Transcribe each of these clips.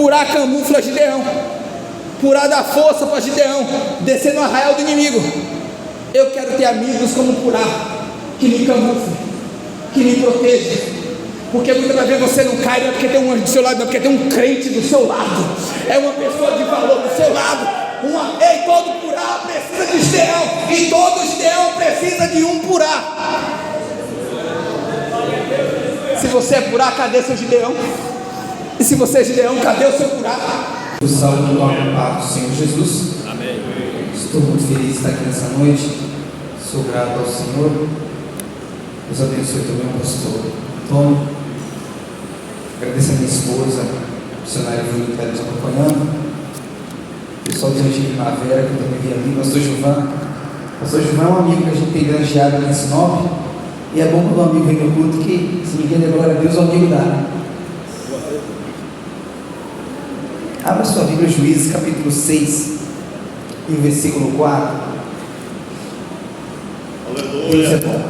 Purá camufla Gideão, Purá dá força para Gideão descer no arraial do inimigo. Eu quero ter amigos como Purá, que me camuflem, que me protejam, porque muitas vezes você não cai, não é porque tem um anjo do seu lado, não é porque tem um crente do seu lado, é uma pessoa de valor do seu lado. Ei, todo Purá precisa de Gideão, e todo Gideão precisa de um Purá. Se você é Purá, cadê seu Gideão? E se você é Gideão, cadê o seu Purá? O salmo do amado Senhor Jesus. Amém. Estou muito feliz de estar aqui nessa noite. Sou grato ao Senhor. Deus abençoe também o pastor Antônio. Agradeço a minha esposa, a missionária Júlia, que está nos acompanhando. O pessoal de Antiga Primavera, que eu também vi ali, pastor Gilvan. Pastor Gilvan é um amigo que a gente tem granjeado aqui em Sinop. E é bom quando um amigo vem no culto que, se ninguém der glória a Deus, o amigo dá. Abra sua Bíblia, Juízes, capítulo 6, e o versículo 4. Aleluia. Deus é bom.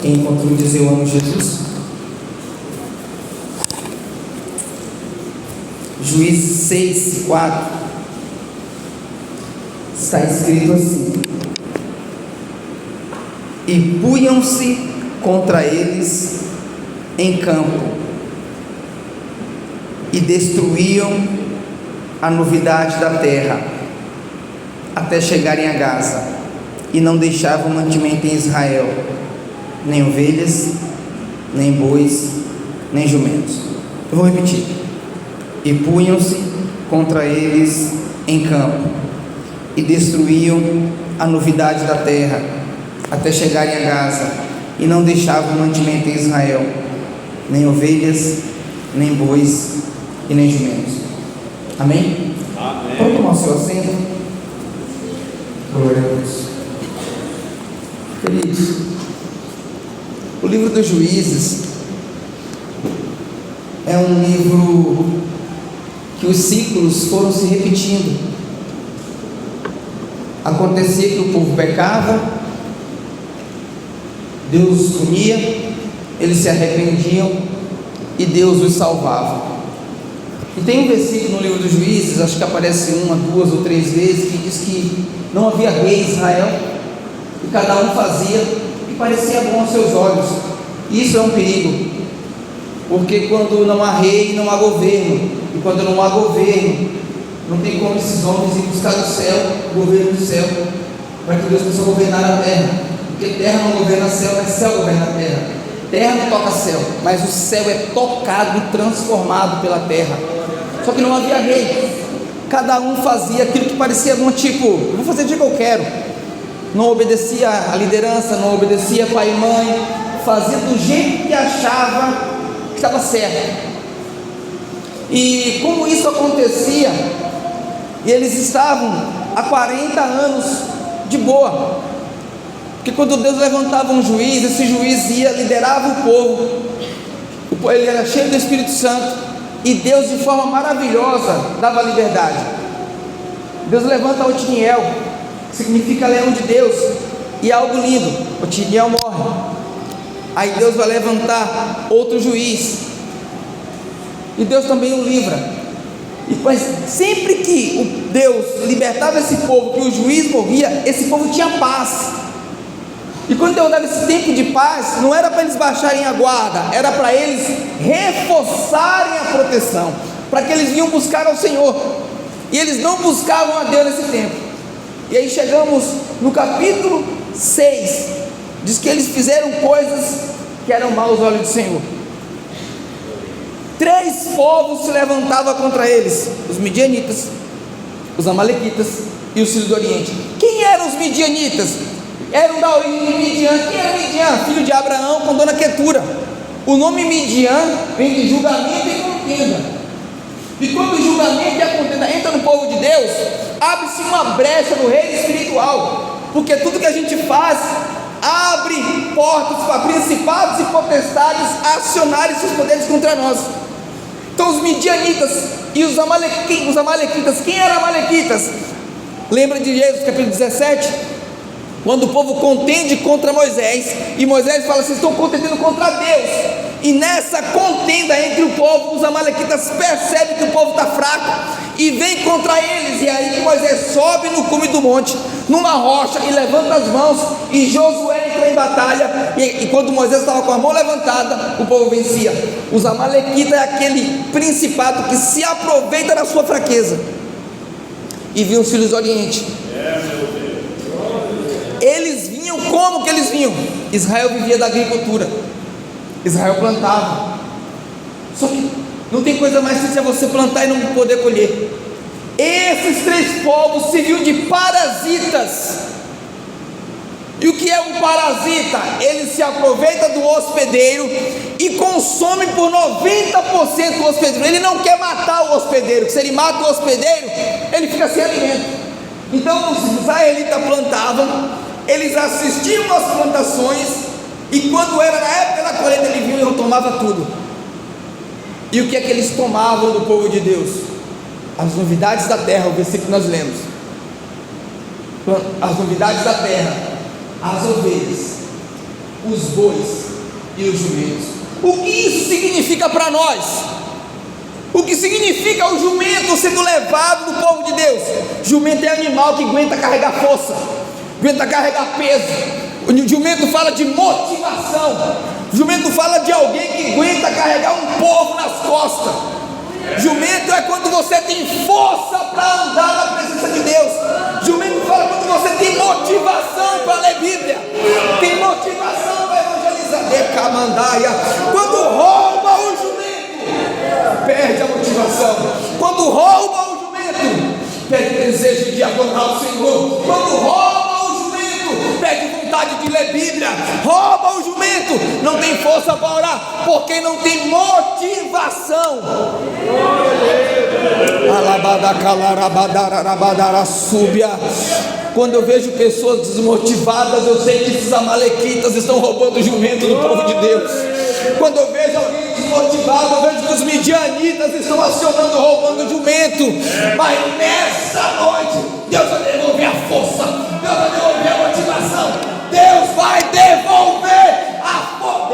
Quem encontrou diz: eu amo Jesus. Juízes 6, 4. Está escrito assim: e punham-se contra eles em campo, e destruíam a novidade da terra, até chegarem a Gaza, e não deixavam mantimento em Israel, nem ovelhas, nem bois, nem jumentos. Eu vou repetir: e punham-se contra eles em campo, e destruíam a novidade da terra, até chegarem a Gaza, e não deixavam mantimento em Israel, nem ovelhas, nem bois e nem jumentos. Amém? Amém. Vamos tomar o seu assento. Glória a Deus. Queridos, o livro dos Juízes é um livro que os ciclos foram se repetindo. Acontecia que o povo pecava, Deus os punia, eles se arrependiam e Deus os salvava. E tem um versículo no livro dos Juízes, acho que aparece uma, duas ou três vezes, que diz que não havia rei em Israel, e cada um fazia o que parecia bom aos seus olhos. E isso é um perigo, porque quando não há rei, não há governo, e quando não há governo, não tem como esses homens ir buscar do céu, o governo do céu, para que Deus possa governar a terra, porque terra não governa céu, mas céu governa a terra. Terra não toca céu, mas o céu é tocado e transformado pela terra. Só que não havia rei, cada um fazia aquilo que parecia bom, tipo, eu vou fazer o que eu quero. Não obedecia à liderança, não obedecia pai e mãe, fazia do jeito que achava que estava certo. E como isso acontecia, e eles estavam há 40 anos de boa, porque quando Deus levantava um juiz, esse juiz ia, liderava o povo, ele era cheio do Espírito Santo, e Deus de forma maravilhosa dava liberdade. Deus levanta Otiniel, que significa leão de Deus, e é algo lindo. Otiniel morre, aí Deus vai levantar outro juiz, e Deus também o livra. Mas sempre que Deus libertava esse povo, que o juiz morria, esse povo tinha paz. E quando Deus dava esse tempo de paz, não era para eles baixarem a guarda, era para eles reforçarem a proteção, para que eles vinham buscar ao Senhor. E eles não buscavam a Deus nesse tempo. E aí chegamos no capítulo 6, diz que eles fizeram coisas que eram maus aos olhos do Senhor. 3 povos se levantavam contra eles: os midianitas, os amalequitas e os filhos do Oriente. Quem eram os midianitas? Eram da origem de Midian. Quem era Midian? Filho de Abraão com dona Quetura. O nome Midian vem de julgamento e contenda. E quando o julgamento e a contenda entra no povo de Deus, abre-se uma brecha no reino espiritual, porque tudo que a gente faz abre portas para principados e potestades acionarem seus poderes contra nós. Então os midianitas e os amalequitas. Quem eram amalequitas? Lembra de Êxodo capítulo 17? Quando o povo contende contra Moisés, e Moisés fala: vocês estão contendendo contra Deus. E nessa contenda entre o povo, os amalequitas percebem que o povo está fraco e vem contra eles. E aí Moisés sobe no cume do monte, numa rocha, e levanta as mãos, e Josué entra em batalha. E quando Moisés estava com a mão levantada, o povo vencia. Os amalequitas é aquele principado que se aproveita da sua fraqueza. E viam os filhos do Oriente. Eles vinham, como que eles vinham? Israel vivia da agricultura, Israel plantava. Só que não tem coisa mais difícil, é você plantar e não poder colher. Esses três povos serviam de parasitas. E o que é um parasita? Ele se aproveita do hospedeiro e consome por 90% o hospedeiro. Ele não quer matar o hospedeiro, que se ele mata o hospedeiro, ele fica sem alimento. Então os israelitas plantavam, eles assistiam às plantações, e quando era na época da colheita, eles vinham e tomavam tudo. E o que é que eles tomavam do povo de Deus? As novidades da terra, o versículo que nós lemos. As novidades da terra, as ovelhas, os bois e os jumentos. O que isso significa para nós? O que significa o jumento sendo levado do povo de Deus? Jumento é animal que aguenta carregar força, aguenta carregar peso. O jumento fala de motivação. Jumento fala de alguém que aguenta carregar um povo nas costas. Jumento é quando você tem força para andar na presença de Deus. Jumento fala quando você tem motivação para ler Bíblia, tem motivação para evangelizar. Decamandaia. Quando rouba o jumento, perde a motivação. Quando rouba o jumento, perde o desejo de adorar o Senhor. Quando rouba o jumento, perde vontade de ler Bíblia. Rouba o jumento, não tem força para orar, porque não tem motivação. Quando eu vejo pessoas desmotivadas, eu sei que esses amalequitas estão roubando o jumento do povo de Deus. Quando eu vejo alguém desmotivado, eu vejo que os midianitas estão acionando, roubando o jumento. Mas nessa noite, Deus vai devolver a força, Deus vai devolver a motivação, Deus vai devolver a força.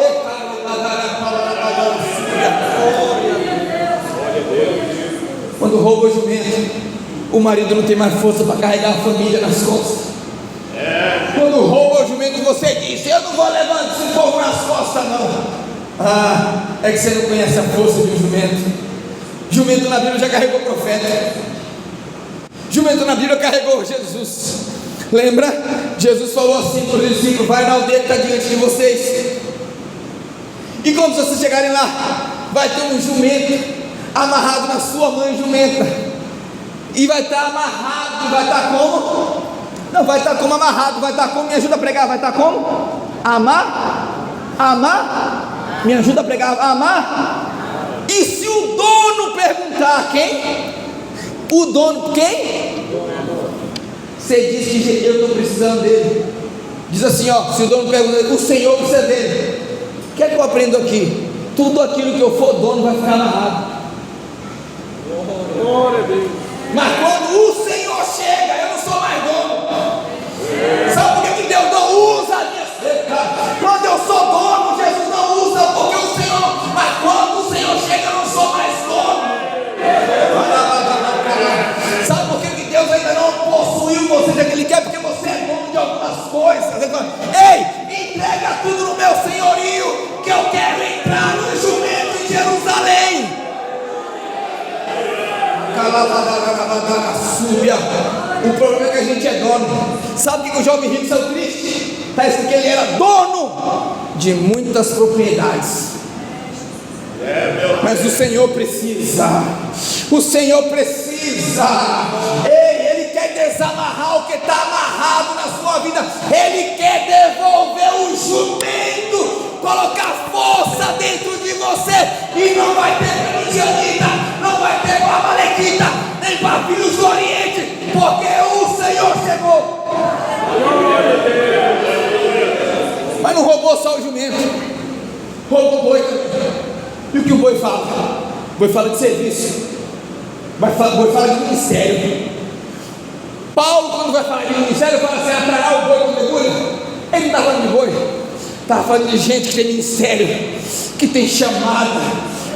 Quando rouba o jumento, o marido não tem mais força para carregar a família nas costas. Quando rouba o jumento, você diz: eu não vou levantar esse povo nas costas, não. É que você não conhece a força de um jumento. Jumento na Bíblia já carregou profeta. Jumento na Bíblia carregou Jesus. Lembra? Jesus falou assim para os discípulos: vai na aldeia que está diante de vocês, e quando vocês chegarem lá, vai ter um jumento amarrado na sua mãe jumenta, e vai estar amarrado. Vai estar como? Não vai estar como amarrado, vai estar como? Me ajuda a pregar. Vai estar como? Amar? Me ajuda a pregar. Amar? E se o dono perguntar quem? O dono quem? Você diz que eu estou precisando dele. Diz assim, ó, se o dono perguntar, o Senhor precisa dele. O que é que eu aprendo aqui? Tudo aquilo que eu for dono vai ficar amarrado. Glória a Deus. Mas quando o Senhor chega, eu não sou mais dono. Sabe por que Deus não usa a minha seca? Quando eu sou dono, Jesus não usa, porque o Senhor. Mas quando o Senhor chega, eu não sou mais dono. Sabe por que Deus ainda não possuiu você do que Ele quer? Porque você é dono de algumas coisas. Ei, entrega tudo no meu senhorio, que eu quero entrar no jumento em Jerusalém. O problema é que a gente é dono. Sabe o que o jovem rico saiu triste? Está escrito que ele era dono de muitas propriedades. Mas o Senhor precisa. O Senhor precisa. Ei, Ele quer desamarrar o que está amarrado na sua vida. Ele quer devolver o jumento, colocar força dentro de você. E não vai ter para midianita, não vai ter para amalequita, nem para filhos do Oriente, porque o Senhor chegou. Mas não roubou só o jumento, roubou o boi também. E o que o boi fala? O boi fala de serviço, o boi fala de ministério. Paulo, quando vai falar de ministério, fala assim: atrará o boi com mergulho. Ele não está falando de boi, Estava falando de gente que tem ministério, que tem chamada,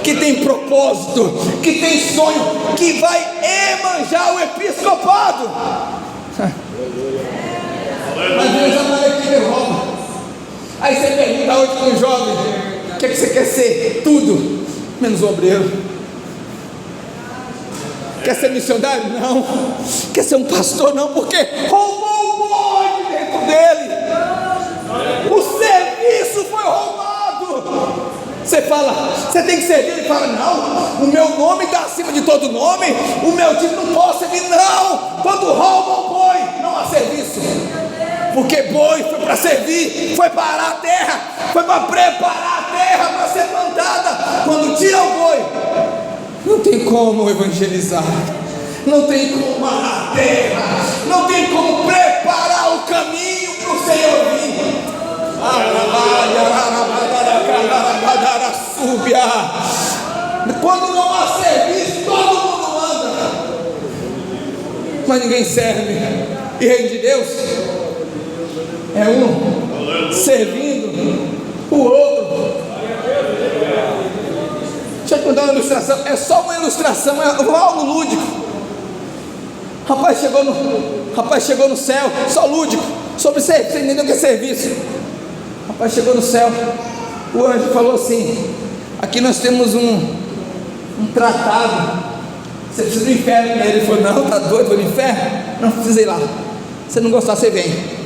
que tem propósito, que tem sonho, que vai emanjar o episcopado. Mas Deus é que derruba. Aí você pergunta hoje para um jovem: o que é que você quer ser? Tudo, menos obreiro. Quer ser missionário? Não. Quer ser um pastor? Não, porque roubou o bode dentro dele. O serviço foi roubado. Você fala, você tem que servir. Ele fala: não, o meu nome está acima de todo nome, o meu time não pode servir. Não, quando rouba o boi, não há serviço. Porque boi foi para servir, foi para arar a terra, foi para preparar a terra para ser plantada. Quando tira o boi, não tem como evangelizar, não tem como arar a terra, não tem como preparar o caminho para o Senhor vir. Quando não há serviço, todo mundo anda, mas ninguém serve. E reino de Deus é um servindo o outro. Deixa eu te contar uma ilustração. É só uma ilustração, é algo lúdico. Rapaz chegou no céu, só lúdico, sobre serviço. Você entendeu o que é serviço? Rapaz chegou no céu, o anjo falou assim: aqui nós temos um tratado, você precisa do inferno. Ele falou: não, tá doido, vou no inferno? Não precisa ir lá, se não gostar você vem.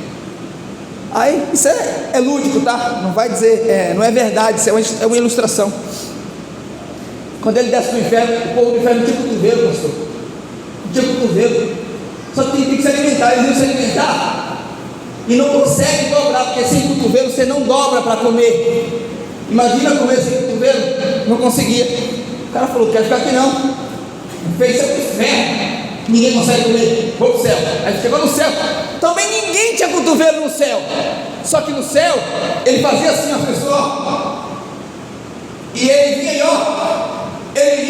Aí, isso é lúdico, tá? Não vai dizer, não é verdade, isso é uma ilustração. Quando ele desce para o inferno, o povo do inferno não tinha cotovelo, pastor, não tinha cotovelo, só que tem que se alimentar. Eles iam se alimentar e não consegue dobrar, porque sem cotovelo você não dobra para comer. Imagina comer sem cotovelo, não conseguia. O cara falou: quer ficar aqui não, fez seu inferno, ninguém consegue comer, vou para o céu. Aí chegou no céu, também ninguém tinha cotovelo no céu, só que no céu ele fazia assim a pessoa, e ele vinha e ele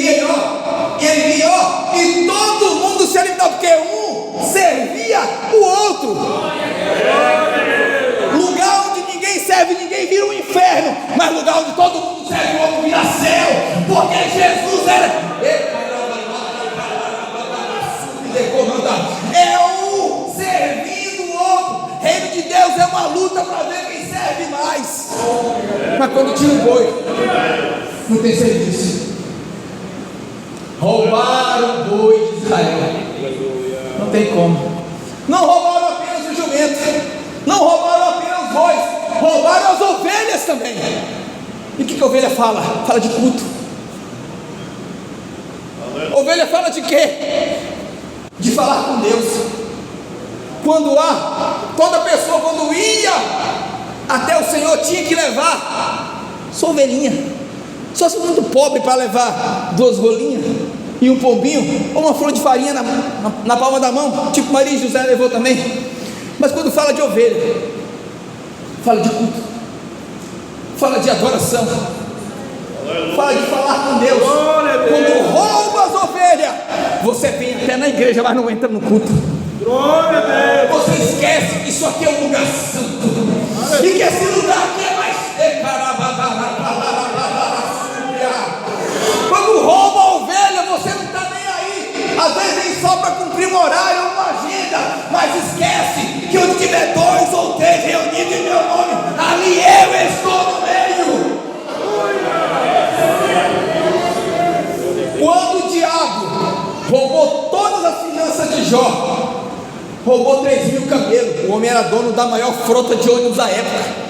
vinha e todo mundo se alimentava, porque um servia o outro. Lugar onde ninguém serve, ninguém vira um inferno, mas lugar onde todo mundo serve o outro vira céu, porque Jesus é um servindo o outro. Reino de Deus é uma luta para ver quem serve mais. Mas quando tira o boi, não tem serviço. Roubaram o boi de Israel, não tem como. Não roubaram apenas o jumento, não roubaram apenas os bois, roubaram as ovelhas também. E o que a ovelha fala? Fala de culto. Ovelha fala de quê? De falar com Deus. Toda pessoa quando ia até o Senhor tinha que levar sua ovelhinha. Só se muito pobre para levar 2 rolinhas e um pombinho, ou uma flor de farinha na palma da mão, tipo Maria e José levou também. Mas quando fala de ovelha, fala de culto, fala de adoração, fala de falar com Deus. Quando rouba as ovelhas, você vem até na igreja, mas não entra no culto. Você esquece que isso aqui é um lugar santo, e que esse lugar aqui é mais. Quando rouba a ovelha, você não está nem aí. Às vezes vem só para cumprir um horário ou uma agenda, mas esquece que onde tiver 2 ou 3 reunidos em meu nome, ali eu estou no meio. Quando o diabo roubou todas as finanças de Jó, roubou 3.000 camelos. O homem era dono da maior frota de ônibus da época.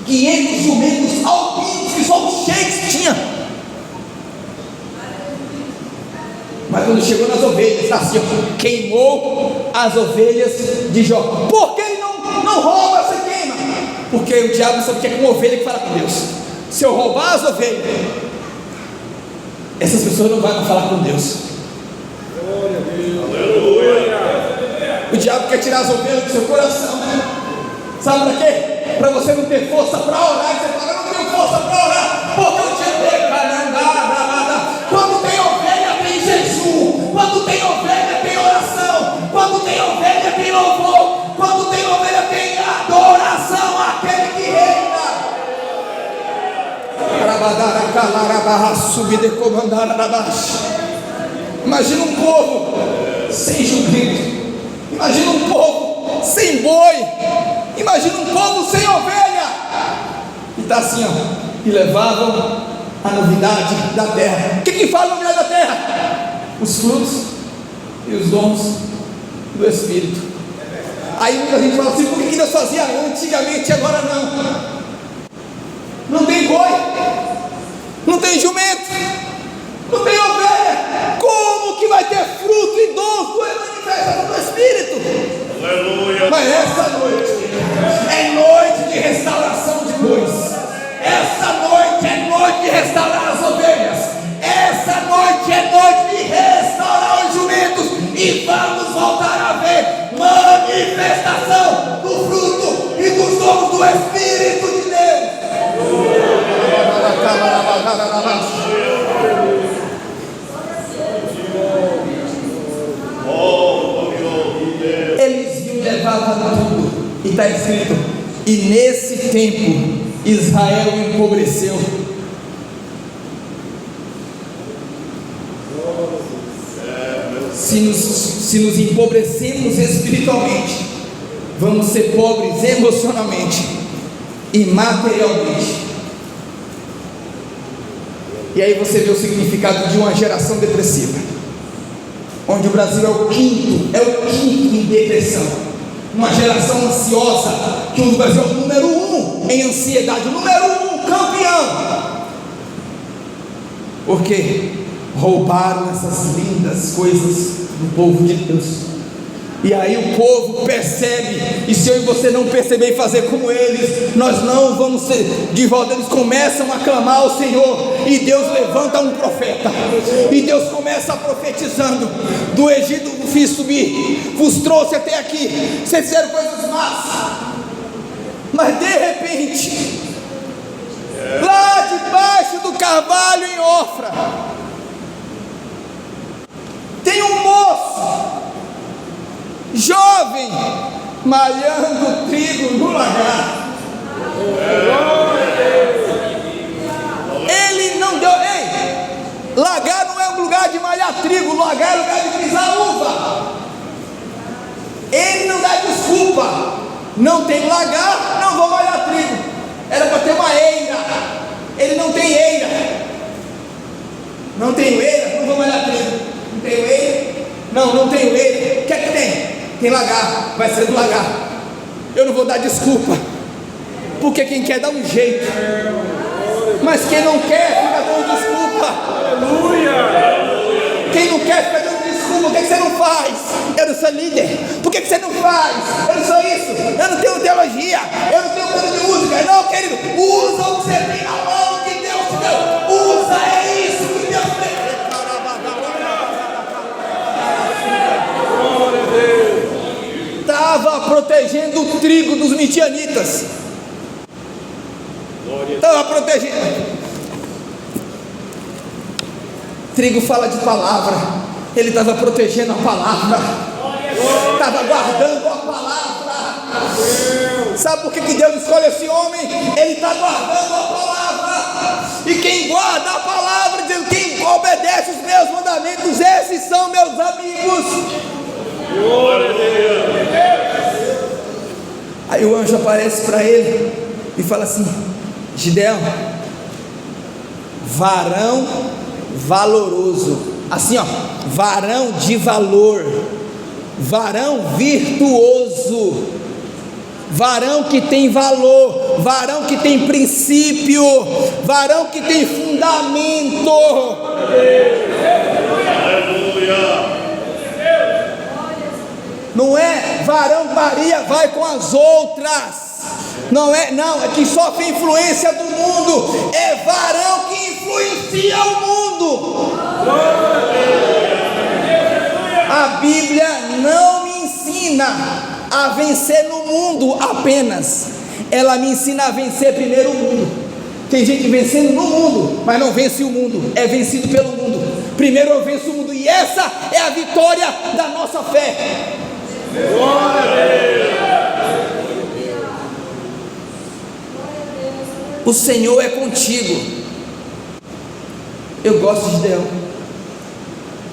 500 jumentos alpinos que só os sheiks tinha. Mas quando chegou nas ovelhas, está assim, queimou as ovelhas de Jó. Por que ele não rouba, você queima? Porque o diabo sabe que é com ovelha que fala com Deus. Se eu roubar as ovelhas, essas pessoas não vão falar com Deus. O diabo quer tirar as ovelhas do seu coração. Sabe para quê? Para você não ter força para orar. E você fala: eu não tenho força para orar, porque eu te dei. Quando tem ovelha, tem jejum. Quando tem ovelha, tem oração. Quando tem ovelha, tem louvor. Quando tem ovelha, tem adoração. Imagina um povo sem jumento, imagina um povo sem boi, imagina um povo sem ovelha, e está assim, ó, e levavam a novidade da terra. O que fala a novidade da terra? Os frutos e os dons do Espírito. Aí muita gente fala assim: por que Deus fazia antigamente e agora não? Não tem boi, não tem jumento, não tem ovelha. Como que vai ter fruto e dons do manifestação do Espírito? Aleluia. Mas essa noite é noite de restauração de bois. Essa noite é noite de restaurar as ovelhas. Essa noite é noite de restaurar os jumentos. E vamos voltar a ver manifestação do fruto e dos dons do Espírito de Deus. Eles iam levar tudo. E está escrito: e nesse tempo Israel empobreceu. Se nos empobrecemos espiritualmente, vamos ser pobres emocionalmente e materialmente. E aí você vê o significado de uma geração depressiva, onde o Brasil é o quinto em depressão. Uma geração ansiosa, que o Brasil é o número 1 em ansiedade, o número 1 campeão. Por quê? Roubaram essas lindas coisas do povo de Deus. E aí o povo percebe, e se eu e você não perceber e fazer como eles, nós não vamos ser de volta. Eles começam a clamar ao Senhor, e Deus levanta um profeta, e Deus começa profetizando: do Egito vos fiz subir, vos trouxe até aqui, vocês fizeram coisas más. Mas de repente, lá debaixo do carvalho em Ofra, tem um moço jovem malhando trigo no lagar. Ele não deu. Lagar não é um lugar de malhar trigo, lagar é lugar de pisar uva. Ele não dá desculpa: não tem lagar, não vou malhar trigo. Era para ter uma eira. Ele não tem eira. Não tenho eira, não vou malhar trigo. Não tenho eira? Não tenho eira. O que é que tem? Tem lagar, vai ser do lagar. Eu não vou dar desculpa, porque quem quer dá um jeito, mas quem não quer fica dando desculpa. Aleluia. Quem não quer fica dando desculpa. O que você não faz? Eu não sou líder. Por que você não faz? Eu não sou isso. Eu não tenho teologia. Eu não tenho coisa de música. Não, querido, usa o que você tem na mão, que Deus te deu. Usa, é isso que Deus tem. Estava protegendo o trigo dos midianitas. Estava protegendo. Trigo fala de palavra. Ele estava protegendo a palavra. Estava guardando a palavra. Sabe por que Deus escolhe esse homem? Ele está guardando a palavra. E quem guarda a palavra, quem obedece os meus mandamentos, esses são meus amigos. Glória a Deus. Aí o anjo aparece para ele e fala assim: Gideão, varão valoroso, assim ó, varão de valor, varão virtuoso, varão que tem valor, varão que tem princípio, varão que tem fundamento. Aleluia. Não é varão Maria vai com as outras. Não, é que sofre influência do mundo. É varão que influencia o mundo. A Bíblia não me ensina a vencer no mundo apenas. Ela me ensina a vencer primeiro o mundo. Tem gente vencendo no mundo, mas não vence o mundo. É vencido pelo mundo. Primeiro eu venço o mundo. E essa é a vitória da nossa fé. O Senhor é contigo. Eu gosto de Gideão.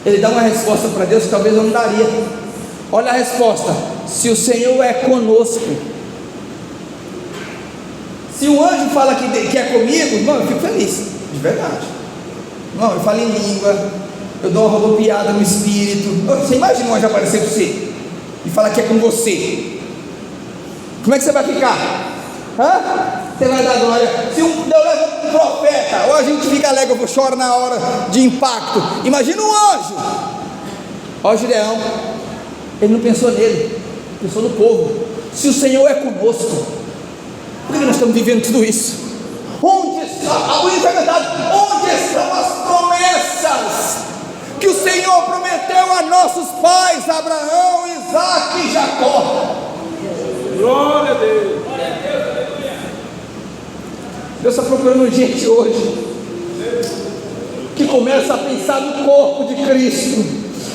Ele dá uma resposta para Deus que talvez eu não daria. Olha a resposta: se o Senhor é conosco. Se o anjo fala que é comigo, irmão, eu fico feliz, de verdade. Não, eu falo em língua, eu dou uma rodopiada no espírito. Você imagina um anjo aparecer para você e falar que é com você? Como é que você vai ficar? Você vai dar glória. Se Deus leva um profeta, ou a gente fica alegre, eu choro na hora de impacto. Imagina um anjo. Ó, Gideão, ele não pensou nele, pensou no povo. Se o Senhor é conosco, por que nós estamos vivendo tudo isso? Onde está, onde estão as promessas que o Senhor prometeu a nossos pais, Abraão, Isaque e Jacó? Glória a Deus. Deus está procurando gente hoje que começa a pensar no corpo de Cristo,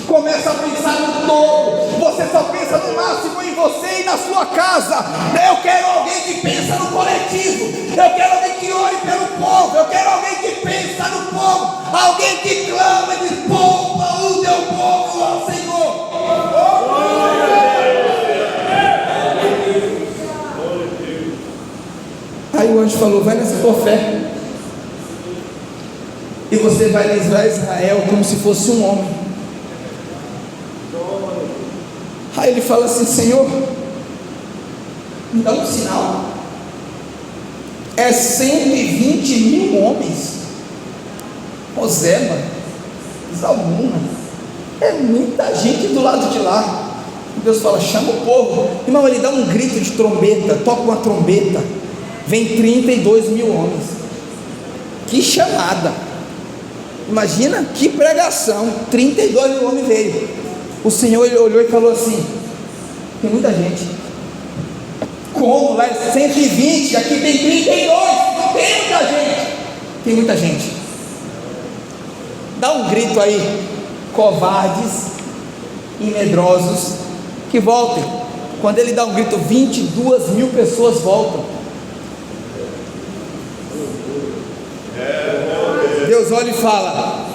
começa a pensar no todo. Você só pensa no máximo em você e na sua casa. Eu quero alguém que pensa no coletivo, eu quero alguém que ore pelo povo, eu quero alguém que pensa no povo, alguém que clama e diz: poupa o teu povo, ó Senhor. Aí o anjo falou: vai nessa tua fé, e você vai livrar Israel como se fosse um homem. Aí ele fala assim: Senhor, me dá um sinal. É 120 mil homens. Oseba, Zalmuna, é muita gente do lado de lá. Deus fala: chama o povo. Irmão, ele dá um grito de trombeta, toca uma trombeta, vem 32 mil homens. Que chamada! Imagina que pregação. 32 mil homens veio. O Senhor, ele olhou e falou assim: tem muita gente. Como? Lá é 120, aqui tem 32. Não tem muita gente. Tem muita gente. Dá um grito aí: covardes e medrosos, que voltem. Quando ele dá um grito, 22 mil pessoas voltam. Deus olha e fala: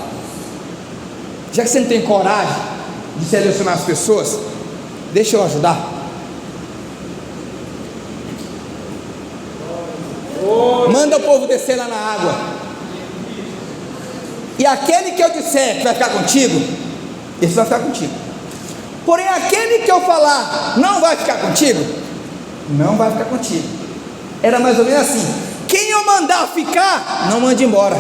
já que você não tem coragem de selecionar as pessoas, deixa eu ajudar. Manda o povo descer lá na água, e aquele que eu disser que vai ficar contigo, esse vai ficar contigo. Porém, aquele que eu falar não vai ficar contigo, não vai ficar contigo. Era mais ou menos assim: quem eu mandar ficar, não mande embora.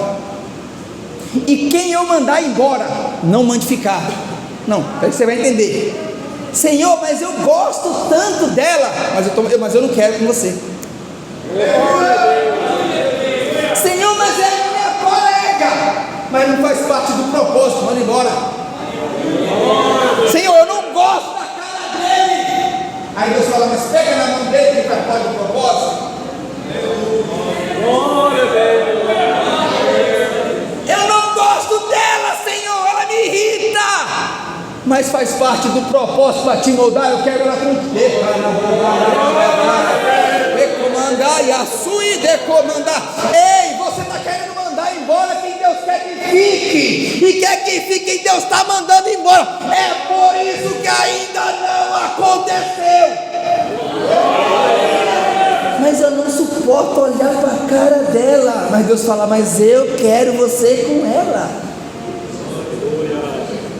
E quem eu mandar embora, não mande ficar. Não, aí você vai entender: Senhor, mas eu gosto tanto dela, mas eu não quero com você. Senhor, mas é minha colega, mas não faz parte do propósito, manda embora. Senhor, eu não gosto da cara dele. Aí Deus fala: mas pega na mão dele que faz parte do propósito. Glória a Deus. Eu não gosto dela, Senhor, ela me irrita, mas faz parte do propósito para te moldar. Eu quero ela contigo. Recomandar e a sua e decomandar. Ei, você está querendo mandar embora quem Deus quer que fique, e quer que fique quem Deus está mandando embora. É por isso que ainda não aconteceu. Mas eu não suporto olhar para a cara dela. Mas Deus fala: mas eu quero você com ela.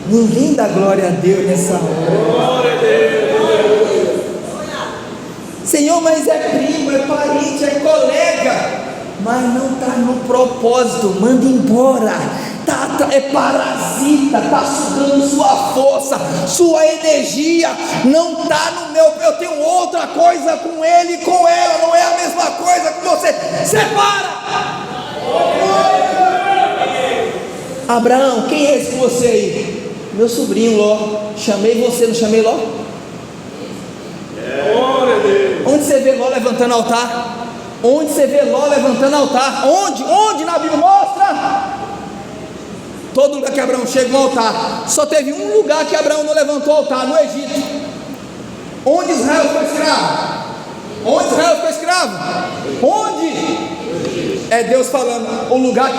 Ninguém dá glória a Deus nessa hora. Senhor, mas é primo, é parente, é colega, mas não está no propósito. Manda embora. É parasita, está sugando sua força, sua energia. Não está no meu. Eu tenho outra coisa com ele e com ela, não é a mesma coisa com você. Separa. Abraão, quem é esse com você aí? Meu sobrinho Ló. Chamei você, não chamei Ló? Onde você vê Ló levantando altar? Onde você vê Ló levantando altar? Onde na Bíblia? Mostra. Todo lugar que Abraão chega, um altar. Só teve um lugar que Abraão não levantou altar: no Egito. Onde Israel foi escravo? Onde Israel foi escravo? Onde? é Deus falando: o lugar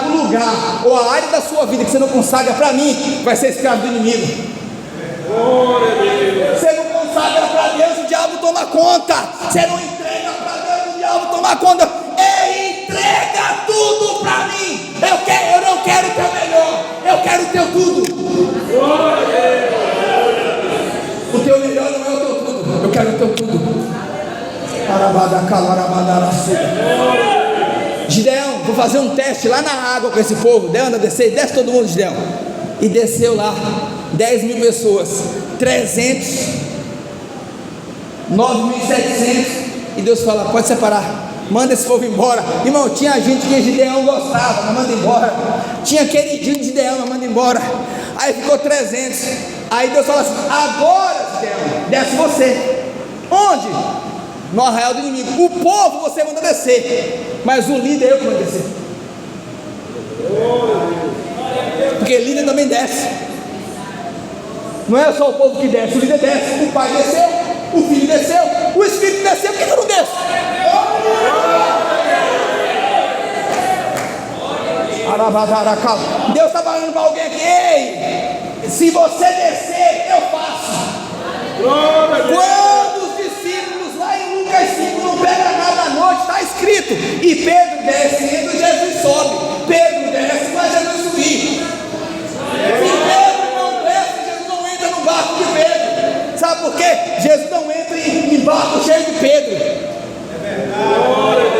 ou a área da sua vida que você não consagra para mim, vai ser escravo do inimigo. Você não consagra para Deus, o diabo toma conta. Você não entrega para Deus, o diabo toma conta. Ei, entrega tudo para mim. Eu não quero o teu melhor, eu quero o teu tudo. O teu melhor não é o teu tudo, eu quero o teu tudo. Gideão, vou fazer um teste lá na água com esse povo. Anda, desce todo mundo, Gideão. E desceu lá 10.000 pessoas, 300, 9.700. E Deus fala: pode separar, manda esse povo embora. Irmão, tinha gente que Gideão gostava, mas manda embora. Tinha queridinho de Gideão, mas manda embora. Aí ficou 300. Aí Deus fala assim: agora, Gideão, desce você. Onde? No arraial do inimigo. O povo você manda descer, mas o líder eu que mando descer. Porque líder também desce. Não é só o povo que desce, o líder desce. O pai desceu, o filho desceu, o espírito desceu. Por que eu não desço? Deus está falando para alguém aqui: ei, se você descer, eu faço. Quando os discípulos lá em Lucas 5 não pegam nada à noite, está escrito: e Pedro desce, entra, Jesus sobe. Pedro desce, mas Jesus subir. Se Pedro não desce, Jesus não entra no barco de Pedro. Sabe por quê? Jesus não entra em barco cheio de Pedro.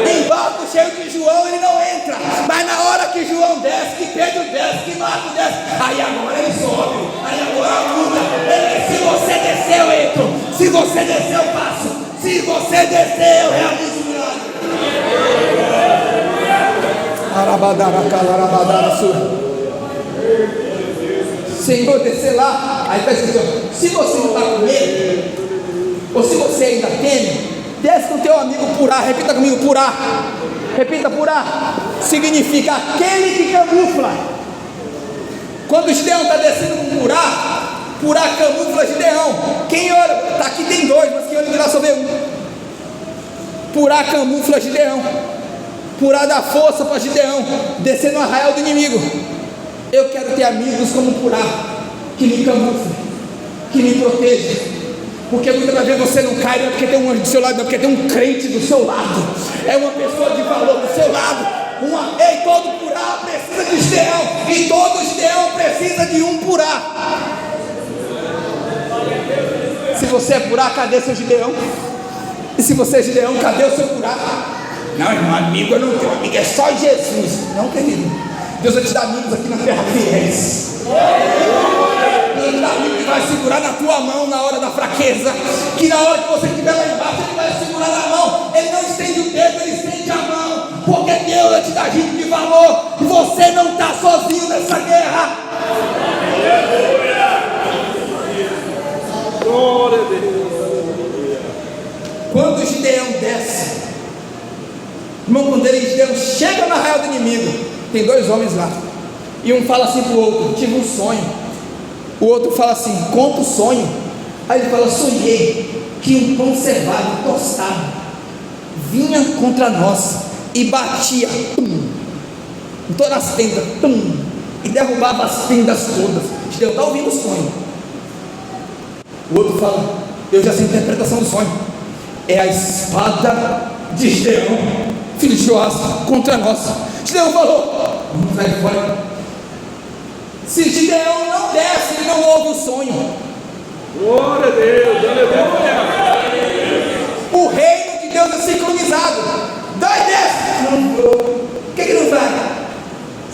Em barco cheio de João ele não entra. Mas na hora que João desce, que Pedro desce, que Marcos desce, aí agora ele sobe. Aí agora muda. Se você descer eu entro. Se você descer eu passo. Se você descer eu realizo o milagre. Senhor, descer lá. Aí está escrito: se você não está com medo, ou se você ainda teme, desce com o teu amigo Purá. Repita comigo: Purá. Repita: Purá. Significa aquele que camufla. Quando o Gideão está descendo com Purá camufla Gideão. Quem olha, tá aqui tem dois, mas quem olha de lá só vê um. Purá camufla Gideão. Purá dá força para Gideão descer no arraial do inimigo. Eu quero ter amigos como Purá, que me camuflem, que me protejam. Porque muitas vezes você não cai, não é porque tem um anjo do seu lado, não é porque tem um crente do seu lado, é uma pessoa de valor do seu lado. Ei, todo Purá precisa de Gideão, e todo Gideão precisa de um Purá. Se você é Purá, cadê seu Gideão? E se você é Gideão, cadê o seu Purá? Não, irmão, amigo, eu não tenho amigo, é só Jesus. Não, querido, Deus vai te dar amigos aqui na terra fiéis. Deus vai te dar amigo que vai segurar na tua mão na hora da fraqueza, que na hora que você estiver lá embaixo, ele vai segurar na mão. Ele não estende o dedo, ele estende a mão, porque Deus vai te dar gente de valor. Você não está sozinho nessa guerra. Glória a Deus. Quando Gideão desce, irmão, quando Gideão chega no arraial do inimigo, tem dois homens lá, e um fala assim para o outro: tive um sonho. O outro fala assim: conta o sonho. Aí ele fala: sonhei que um pão cevado tostado vinha contra nós e batia em todas as tendas, e derrubava as tendas todas. Gideão está ouvindo o sonho. O outro fala: eu já sei a interpretação do sonho. É a espada de Gideão, filho de Joás, contra nós. Gideão falou: vamos sair fora. Se Gideão não desce, ele não ouve o sonho. Glória a Deus. Aleluia. O reino de Deus é sincronizado. Dói, desce. Não vou. O que não vai?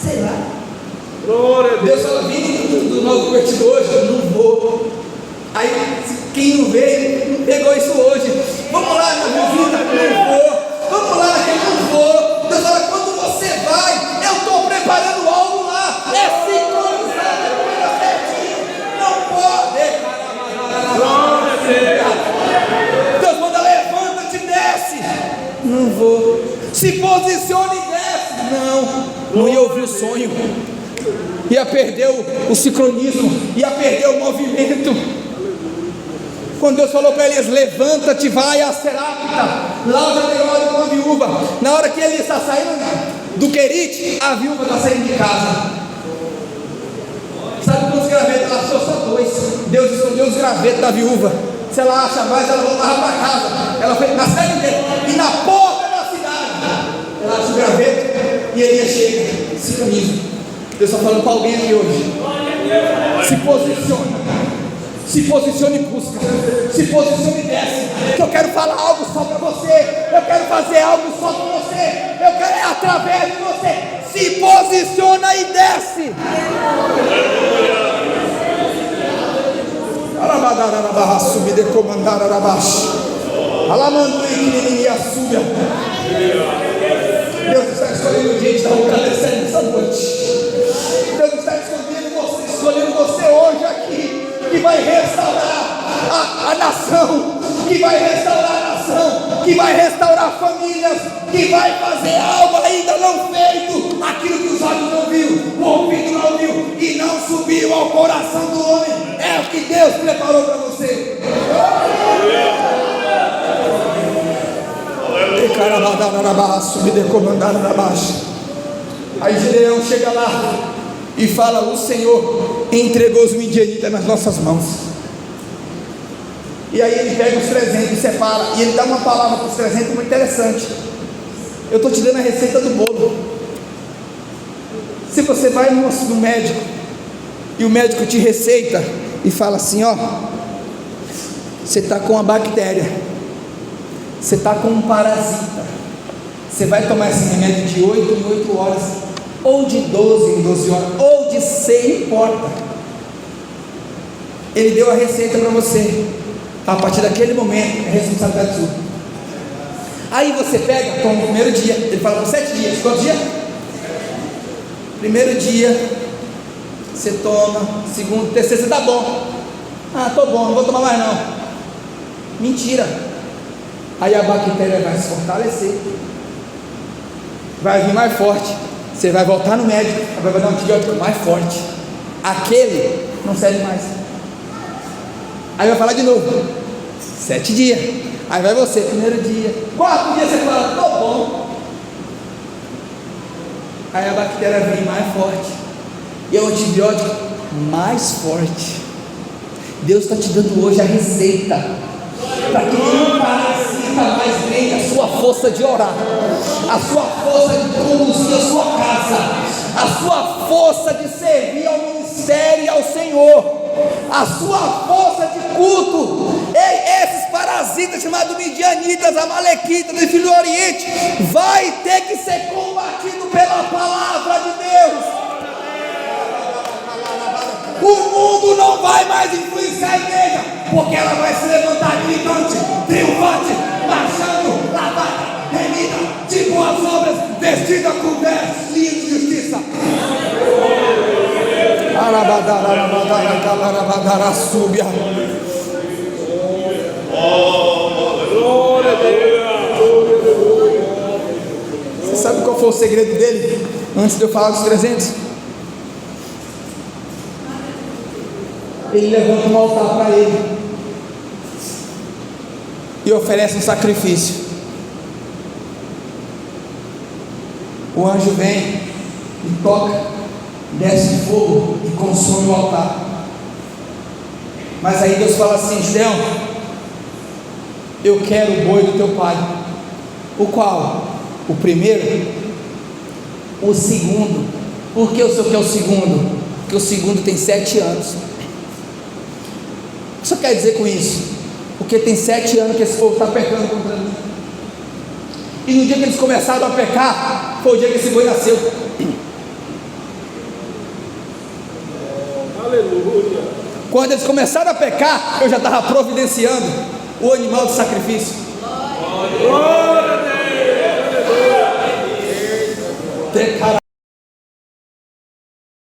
Sei lá. Glória a Deus. Deus fala: vindo do novo convertido hoje, eu não vou. Aí quem não veio, não pegou isso hoje. Vamos lá na minha vida, não vou. Vamos lá naquele, não vou. Deus fala: quando você vai, eu estou preparando algo lá. É sincronizado, é coisa certinho. Não pode. Glória a Deus. Deus manda: levanta-te e desce. Não vou. Se posicione e desce. Não ia ouvir o sonho. Ia perder o sincronismo. Ia perder o movimento. Quando Deus falou para Elias: levanta-te, vai a Serapta, lá onde tem óleo com a viúva. Na hora que ele está saindo, do Querite, a viúva está saindo de casa. Sabe quantos gravetos ela achou? Só 2. Deus escondeu os gravetos da viúva. Se ela acha mais, ela voltava para casa. Ela foi na saída dele. E na porta da cidade, ela acha o graveto e ele chega. Se camisa. Deus está falando para alguém aqui hoje. Se posiciona. Se posicione e busca. Se posicione e desce. Que eu quero falar algo só para você. Eu quero fazer algo só para você. Eu quero através de você. Se posiciona e desce. Arabadarabá, subir de comandar arabaixo. Alamanduí que ninguém assume. Deus está escolhendo gente da fortalecendo essa noite. Deus está escolhendo você hoje aqui, que vai restaurar a nação, que vai restaurar a nação, que vai restaurar famílias, que vai fazer algo ainda não feito, aquilo que os olhos não viu, o ouvido não viu e não subiu ao coração do homem. É o que Deus preparou para você. Aí Gideão chega lá e fala: o Senhor entregou os midianitas nas nossas mãos. E aí ele pega os 300 e separa, e ele dá uma palavra para os 300 muito interessante. Eu estou te dando a receita do bolo. Se você vai no médico e o médico te receita e fala assim: ó, você está com uma bactéria, você está com um parasita, você vai tomar esse remédio de 8 em 8 horas, ou de 12 em 12 horas, ou de 100, não importa. Ele deu a receita para você. A partir daquele momento é responsabilidade sua. Aí você pega, toma o primeiro dia. Ele fala por 7 dias. Quantos dias? Primeiro dia você toma, segundo, terceiro, você tá bom. Ah, tô bom, não vou tomar mais não. Mentira. Aí a bactéria vai se fortalecer, vai vir mais forte. Você vai voltar no médico, vai dar um antibiótico mais forte. Aquele não serve mais. Aí vai falar de novo. 7 dias. Aí vai você, primeiro dia. 4 dias você fala: tô bom. Aí a bactéria vem mais forte. E o antibiótico mais forte. Deus está te dando hoje a receita para que nenhum parasita mais ganhe a sua força de orar, a sua força de conduzir a sua casa, a sua força de servir ao ministério e ao Senhor, a sua força de culto. Ei, esses parasitas chamados midianitas, amalequitas do Filho do Oriente, vai ter que ser combatido pela palavra de Deus. O mundo não vai mais influenciar a igreja, porque ela vai se levantar militante, triunfante, marchando, lavada, remida, de boas obras, vestida com vestes de justiça. Súbia. Você sabe qual foi o segredo dele? Antes de eu falar dos 300, ele levanta um altar para ele e oferece um sacrifício. O anjo vem e toca, desce fogo e consome o altar. Mas aí Deus fala assim: Gideão, eu quero o boi do teu pai. O qual? O primeiro? O segundo. Por que o senhor quer o segundo? Porque o segundo tem 7 anos. O que você quer dizer com isso? Porque tem 7 anos que esse povo está pecando contra mim. E no dia que eles começaram a pecar, foi o dia que esse boi nasceu. Aleluia. Quando eles começaram a pecar, eu já estava providenciando o animal de sacrifício. Glória a Deus. Aleluia.